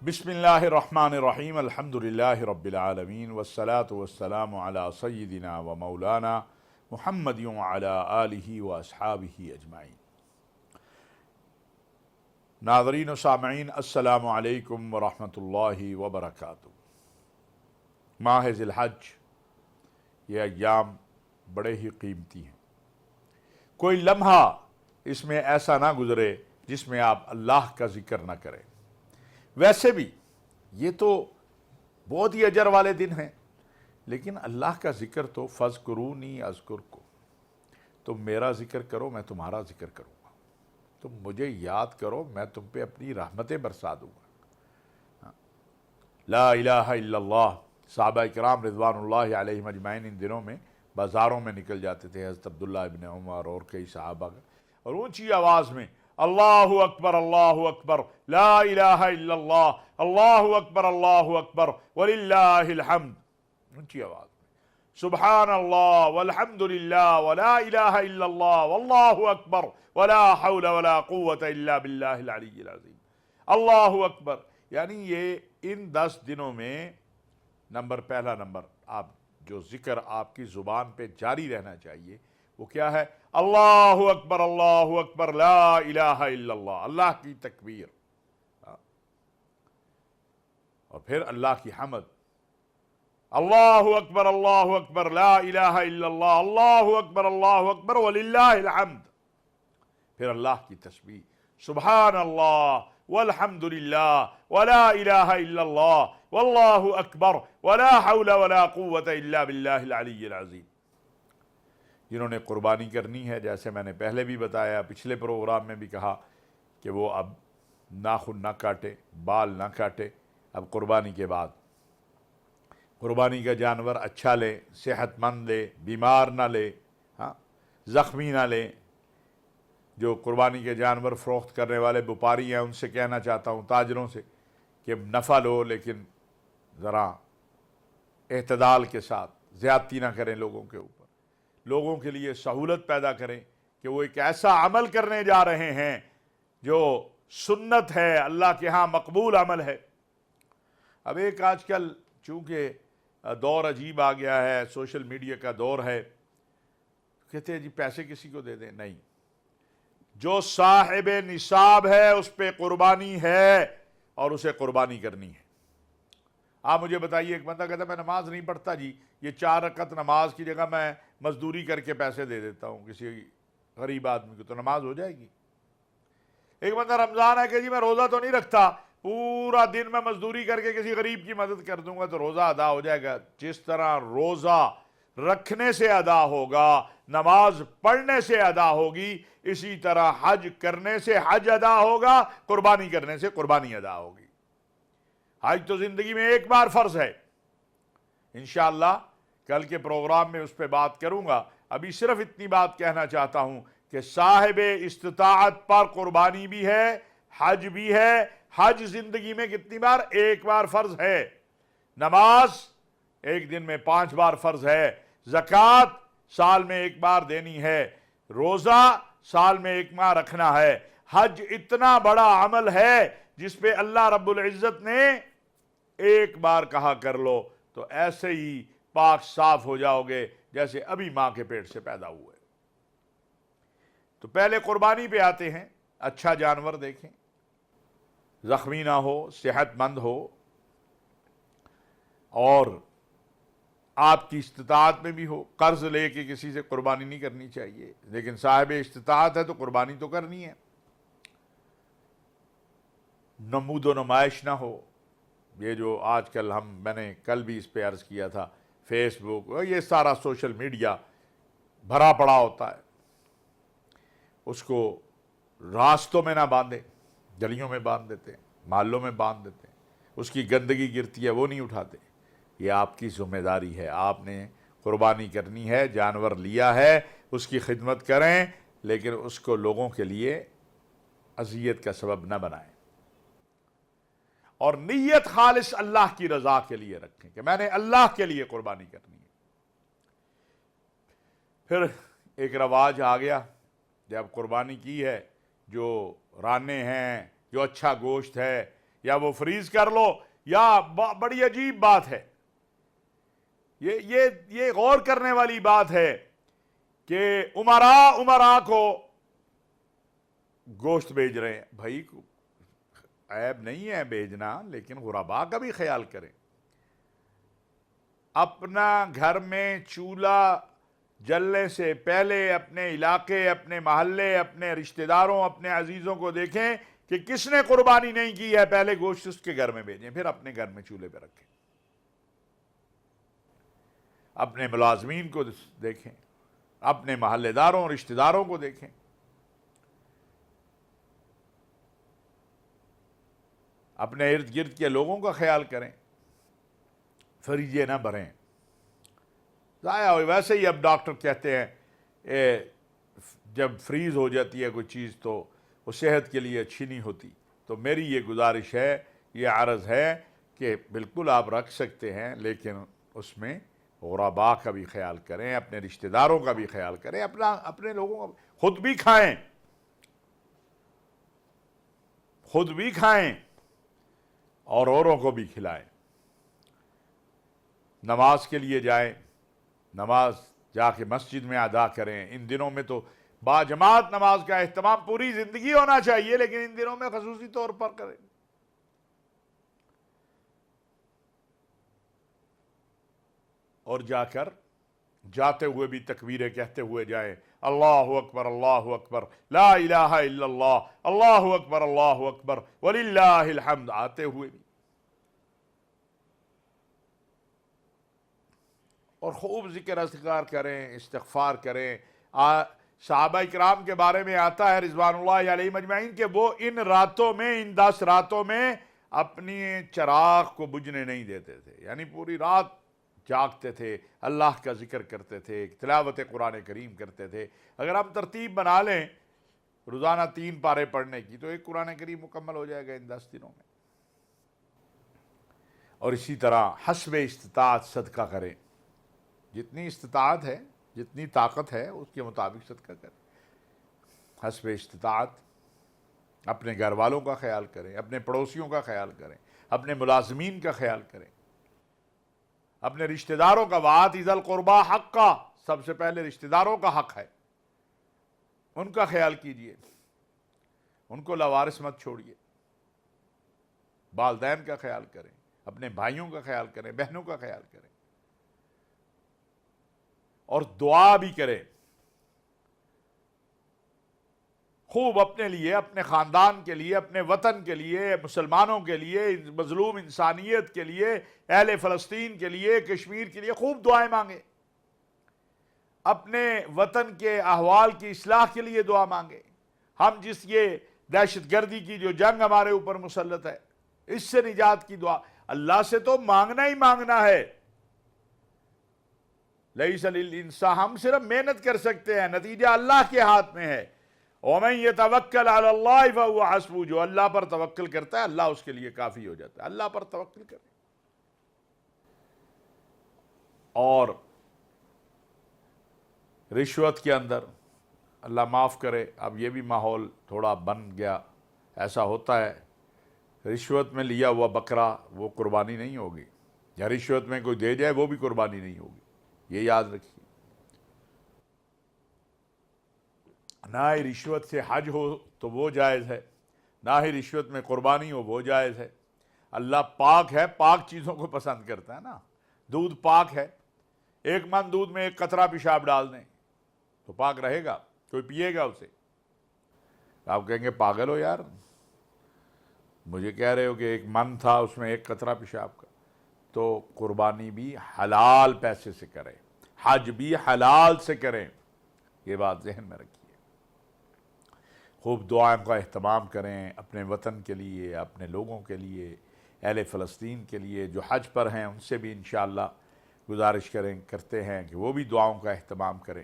बिस्मिल्लाहिर्रहमानिर्रहीम अल्हम्दुलिल्लाहि रब्बिल आलमीन वस्सलातु वस्सलामु अला सय्यिदिना व मौलाना मुहम्मद व अला आलिहि व अस्हाबिहि अजमाइन। नाज़रीन व सामईन अस्सलामु अलैकुम व रहमतुल्लाहि व बरकातुहू। माह ज़िलहज ये अय्याम बड़े ही कीमती हैं। कोई लम्हा इसमें ऐसा ना गुजरे जिसमें आप अल्लाह का जिक्र ना करें। वैसे भी ये तो बहुत ही अजर वाले दिन हैं, लेकिन अल्लाह का जिक्र तो फ़ज़्कुरूनी अज़्कुरकुम, तुम मेरा जिक्र करो मैं तुम्हारा जिक्र करूँगा, तुम मुझे याद करो मैं तुम पे अपनी रहमतें बरसा दूँगा। ला इलाहा इल्लल्लाह। सहाबा इकराम रिज़वानुल्लाहि अलैहिम अजमईन इन दिनों में बाज़ारों में निकल जाते थे, हज़रत अब्दुल्लाह इब्न उमर और कई सहाबा, और ऊँची आवाज़ में अल्लाहु अकबर ला इलाहा इल्लल्लाह, अल्लाहु अकबर वलिल्लाहिल हम्द, ऊँची आवाज़ में सुब्हानल्लाह वल्हम्दुलिल्लाह वला इलाहा इल्लल्लाह वल्लाहु अकबर वला हौला वला कुव्वता इल्ला बिल्लाहिल अलिय्यिल अज़ीम। अल्लाहु अकबर, यानी ये इन 10 दिनों में पहला नंबर आप जो जिक्र आपकी ज़ुबान पे जारी रहना चाहिए वो क्या है? अल्लाहु अकबर ला इलाहा इल्लल्लाह, अल्लाह की तकबीर, और फिर अल्लाह की हमद, अल्लाहु अकबर ला इलाहा इल्लल्लाह, अल्लाहु अकबर वलिल्लाहिल हम्द, फिर अल्लाह की तस्बीह, सुब्हानल्लाह वल्हम्दुलिल्लाह वला इलाहा इल्लल्लाह वल्लाहु अकबर वला हौला वला कुव्वता इल्ला बिल्लाहिल अलिय्यिल अज़ीम। जिन्होंने कुर्बानी करनी है, जैसे मैंने पहले भी बताया, पिछले प्रोग्राम में भी कहा कि वो अब नाखून ना काटे, बाल ना काटे, अब कुर्बानी के बाद कुर्बानी का जानवर अच्छा ले, सेहतमंद ले, बीमार ना ले, हाँ, ज़ख्मी ना ले। जो कुर्बानी के जानवर फ़रोख्त करने वाले व्यापारी हैं उनसे कहना चाहता हूँ, ताजरों से, कि नफ़ा लो लेकिन ज़रा एतदाल के साथ, ज़्यादती ना करें लोगों के ऊपर, लोगों के लिए सहूलत पैदा करें कि वो एक ऐसा अमल करने जा रहे हैं जो सुन्नत है, अल्लाह के यहाँ मकबूल अमल है। अब एक आजकल चूँकि दौर अजीब आ गया है, सोशल मीडिया का दौर है, कहते हैं जी पैसे किसी को दे दें, नहीं, जो साहिब निसाब है उस पर कुर्बानी है और उसे कुर्बानी करनी है। आप मुझे बताइए, एक बंदा कहता है मैं नमाज नहीं पढ़ता जी, ये 4 रकत नमाज की जगह मैं मजदूरी करके पैसे दे देता हूँ किसी गरीब आदमी को, तो नमाज हो जाएगी। एक बंदा रमज़ान है कि जी मैं रोज़ा तो नहीं रखता, पूरा दिन मैं मजदूरी करके किसी गरीब की मदद कर दूंगा तो रोज़ा अदा हो जाएगा। जिस तरह रोज़ा रखने से अदा होगा, नमाज पढ़ने से अदा होगी, इसी तरह हज करने से हज अदा होगा, कुर्बानी करने से कुर्बानी अदा होगी। हज तो जिंदगी में एक बार फर्ज है, इंशाअल्लाह कल के प्रोग्राम में उस पर बात करूंगा। अभी सिर्फ इतनी बात कहना चाहता हूं कि साहिब इस्तिताअत पर कुर्बानी भी है, हज भी है। हज जिंदगी में कितनी बार? एक बार फर्ज है। नमाज एक दिन में 5 बार फर्ज है। ज़कात साल में 1 बार देनी है। रोज़ा साल में 1 माह रखना है। हज इतना बड़ा अमल है जिस पे अल्लाह रब्बुल इज़्ज़त ने एक बार कहा कर लो तो ऐसे ही पाक साफ हो जाओगे जैसे अभी मां के पेट से पैदा हुए। तो पहले कुर्बानी पे आते हैं। अच्छा जानवर देखें, जख्मी ना हो, सेहतमंद हो, और आपकी इस्तिताअत में भी हो। कर्ज लेके किसी से कुर्बानी नहीं करनी चाहिए, लेकिन साहिब इस्तिताअत है तो कुर्बानी तो करनी है। नमूद व नुमाइश ना हो। ये जो आजकल मैंने कल भी इस पे अर्ज़ किया था, फेसबुक और ये सारा सोशल मीडिया भरा पड़ा होता है, उसको रास्तों में ना बांधे, गलियों में बांध देते हैं, मोहल्लों में बांध देते हैं, उसकी गंदगी गिरती है वो नहीं उठाते। ये आपकी जिम्मेदारी है, आपने कुर्बानी करनी है, जानवर लिया है, उसकी खिदमत करें, लेकिन उसको लोगों के लिए अज़ियत का सबब न बनाएं, और नीयत खालिस अल्लाह की रज़ा के लिए रखें कि मैंने अल्लाह के लिए कुर्बानी करनी है। फिर एक रवाज आ गया, जब कुर्बानी की है, जो राने हैं, जो अच्छा गोश्त है یا وہ فریز کر لو، یا بڑی عجیب بات ہے، یہ غور کرنے والی بات ہے کہ امراء کو گوشت بھیج رہے ہیں. بھائی عیب نہیں ہے بھیجنا، لیکن غرباء کا بھی خیال کریں. اپنا گھر میں چولہا جلنے سے پہلے اپنے علاقے، اپنے محلے، اپنے رشتہ داروں، اپنے عزیزوں کو دیکھیں کہ کس نے قربانی نہیں کی ہے، پہلے گوشت اس کے گھر میں بھیجیں، پھر اپنے گھر میں چولہے پہ رکھیں. اپنے ملازمین کو دیکھیں، اپنے محلے داروں، رشتہ داروں کو دیکھیں. اپنے ارد گرد کے لوگوں کا خیال کریں، فریضے نہ بھریں. ضائع ہوئی. ویسے ہی اب ڈاکٹر کہتے ہیں جب فریز ہو جاتی ہے کوئی چیز تو وہ صحت کے لیے اچھی نہیں ہوتی. تو میری یہ گزارش ہے، یہ عرض ہے کہ بالکل آپ رکھ سکتے ہیں، لیکن اس میں غرباء کا بھی خیال کریں، اپنے رشتہ داروں کا بھی خیال کریں، اپنے لوگوں کا. خود بھی کھائیں، خود بھی کھائیں اور اوروں کو بھی کھلائیں. نماز کے لیے جائیں، نماز جا کے مسجد میں ادا کریں. ان دنوں میں تو باجماعت نماز کا اہتمام پوری زندگی ہونا چاہیے، لیکن ان دنوں میں خصوصی طور پر کریں. اور جا کر جاتے ہوئے بھی تکبیریں کہتے ہوئے جائیں، اللہ اکبر اللہ اکبر لا الہ الا اللہ، اللہ اکبر اللہ اکبر وللہ الحمد، آتے ہوئے بھی. اور خوب ذکر اذکار کریں، استغفار کریں. صحابہ کرام کے بارے میں آتا ہے رضوان اللہ علیہم اجمعین کہ وہ ان راتوں میں، ان 10 راتوں میں اپنی چراغ کو بجھنے نہیں دیتے تھے. یعنی پوری رات جاگتے تھے، اللہ کا ذکر کرتے تھے، تلاوت قرآن کریم کرتے تھے. اگر ہم ترتیب بنا لیں روزانہ 3 پارے پڑھنے کی تو ایک قرآن کریم مکمل ہو جائے گا ان 10 دنوں میں. اور اسی طرح حسب استطاعت صدقہ کریں. جتنی استطاعت ہے، جتنی طاقت ہے، اس کے مطابق صدقہ کریں. حسب استطاعت. اپنے گھر والوں کا خیال کریں، اپنے پڑوسیوں کا خیال کریں، اپنے ملازمین کا خیال کریں، اپنے رشتہ داروں کا. وآتِ ذی القربیٰ حقہ، سب سے پہلے رشتہ داروں کا حق ہے، ان کا خیال کیجئے، ان کو لاوارث مت چھوڑیے. والدین کا خیال کریں، اپنے بھائیوں کا خیال کریں، بہنوں کا خیال کریں. اور دعا بھی کریں خوب، اپنے لیے، اپنے خاندان کے لیے، اپنے وطن کے لیے، مسلمانوں کے لیے، مظلوم انسانیت کے لیے، اہل فلسطین کے لیے، کشمیر کے لیے خوب دعائیں مانگیں. اپنے وطن کے احوال کی اصلاح کے لیے دعا مانگیں. ہم جس یہ دہشت گردی کی جو جنگ ہمارے اوپر مسلط ہے، اس سے نجات کی دعا. اللہ سے تو مانگنا ہی مانگنا ہے. لیس للانسان، ہم صرف محنت کر سکتے ہیں، نتیجہ اللہ کے ہاتھ میں ہے. وَمَن يَتَوَكَّلْ عَلَى اللَّهِ فَهُوَ حَسْبُهُ، جو اللہ پر توکل کرتا ہے اللہ اس کے لیے کافی ہو جاتا ہے. اللہ پر توکل کریں. اور رشوت کے اندر اللہ معاف کرے، اب یہ بھی ماحول تھوڑا بن گیا. ایسا ہوتا ہے رشوت میں لیا ہوا بکرا وہ قربانی نہیں ہوگی، یا رشوت میں کوئی دے جائے وہ بھی قربانی نہیں ہوگی. یہ یاد رکھیے. نہ ہی رشوت سے حج ہو تو وہ جائز ہے، نہ ہی رشوت میں قربانی ہو وہ جائز ہے. اللہ پاک ہے، پاک چیزوں کو پسند کرتا ہے نا. دودھ پاک ہے، 1 من دودھ میں 1 قطرہ پیشاب ڈال دیں تو پاک رہے گا، کوئی پیے گا اسے. آپ کہیں گے پاگل ہو یار، مجھے کہہ رہے ہو کہ 1 من تھا اس میں 1 قطرہ پیشاب کا. تو قربانی بھی حلال پیسے سے کریں، حج بھی حلال سے کریں. یہ بات ذہن میں رکھیے. خوب دعائیں کا اہتمام کریں اپنے وطن کے لیے، اپنے لوگوں کے لیے، اہل فلسطین کے لیے جو حج پر ہیں. ان سے بھی انشاءاللہ گزارش کرتے ہیں کہ وہ بھی دعاؤں کا اہتمام کریں.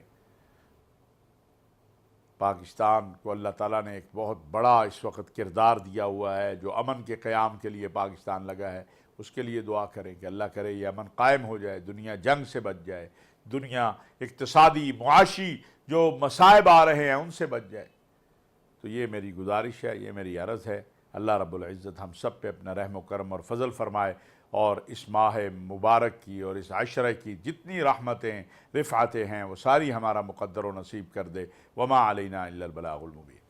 پاکستان کو اللہ تعالیٰ نے ایک بہت بڑا اس وقت کردار دیا ہوا ہے، جو امن کے قیام کے لیے پاکستان لگا ہے. اس کے لیے دعا کریں کہ اللہ کرے یہ امن قائم ہو جائے، دنیا جنگ سے بچ جائے، دنیا اقتصادی معاشی جو مصائب آ رہے ہیں ان سے بچ جائے. تو یہ میری گزارش ہے، یہ میری عرض ہے. اللہ رب العزت ہم سب پہ اپنا رحم و کرم اور فضل فرمائے، اور اس ماہ مبارک کی اور اس عشرہ کی جتنی رحمتیں رفعتیں ہیں وہ ساری ہمارا مقدر و نصیب کر دے۔ وما علینا الا البلاغ المبین۔